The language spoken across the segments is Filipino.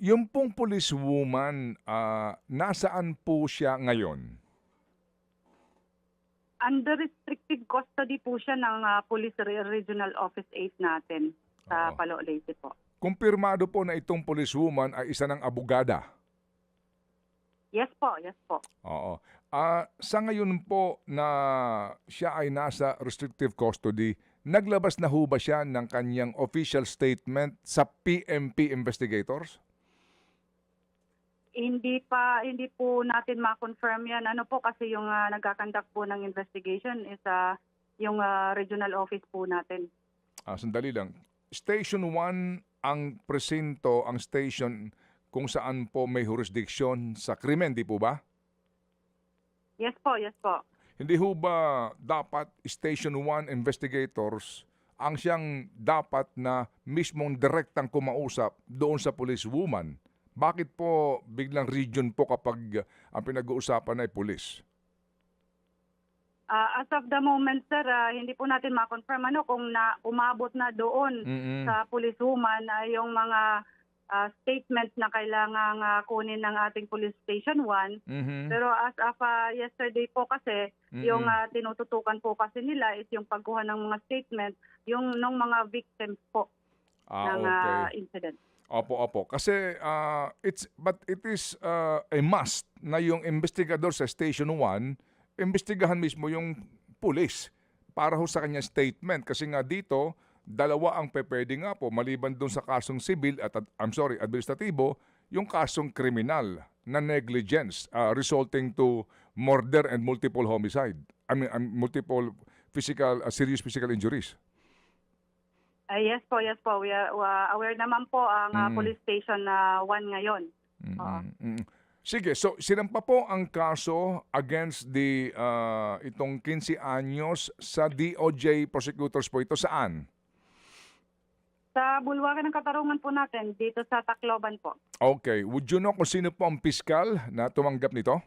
yung pong policewoman, nasaan po siya ngayon? Under restricted custody po siya ng Police Regional Office 8 natin sa Oo. Palo Leyte po. Kumpirmado po na itong policewoman ay isa ng abogada. Yes po, yes po. Oo. Sa ngayon po na siya ay nasa restrictive custody, naglabas na ho ba siya ng kanyang official statement sa PMP investigators? Hindi po natin ma-confirm yan. Ano po kasi yung nagkakandak po ng investigation is yung regional office po natin. Sandali lang. Station 1 ang presinto, ang station kung saan po may jurisdiction sa krimen, di po ba? Yes po, yes po. Hindi ho ba dapat Station 1 investigators ang siyang dapat na mismong direktang kumausap doon sa policewoman? Bakit po biglang region po kapag ang pinag-uusapan ay police? As of the moment, sir, hindi po natin ma-confirm kung umabot na doon sa policewoman yung mga statements na kailangang kunin ng ating Police Station 1. Pero as of yesterday po kasi, yung tinututukan po kasi nila is yung pagkuha ng mga statement, yung ng mga victims po ng incident. Opo. Kasi it is a must na yung investigador sa Station 1 imbestigahan mismo yung pulis para ho sa kanyang statement. Kasi nga dito, dalawa ang pwede nga po maliban doon sa kasong civil at administratibo, yung kasong kriminal na negligence resulting to murder and multiple homicide. Multiple serious physical injuries. Yes po. We are aware naman po ang Police Station 1 ngayon. Sige, so sinampa po ang kaso against itong 15 anyos sa DOJ prosecutors po ito saan? Sa Bulwagan ng Katarungan po natin, dito sa Tacloban po. Okay, would you know kung sino po ang piskal na tumanggap nito?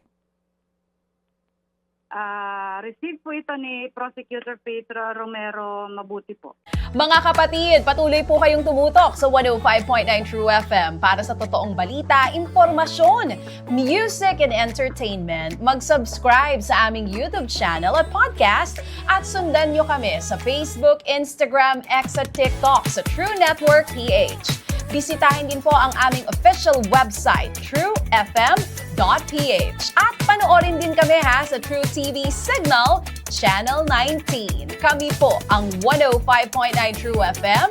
Receive po ito ni Prosecutor Pedro Romero Mabuti po. Mga kapatid, patuloy po kayong tumutok sa 105.9 True FM para sa totoong balita, impormasyon, music and entertainment. Mag-subscribe sa aming YouTube channel at podcast at sundan nyo kami sa Facebook, Instagram, X at TikTok sa True Network PH. Bisitahin din po ang aming official website, truefm.ph. At panoorin din kami sa True TV Signal, Channel 19. Kami po ang 105.9 True FM.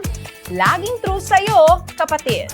Laging true sa'yo, kapatid.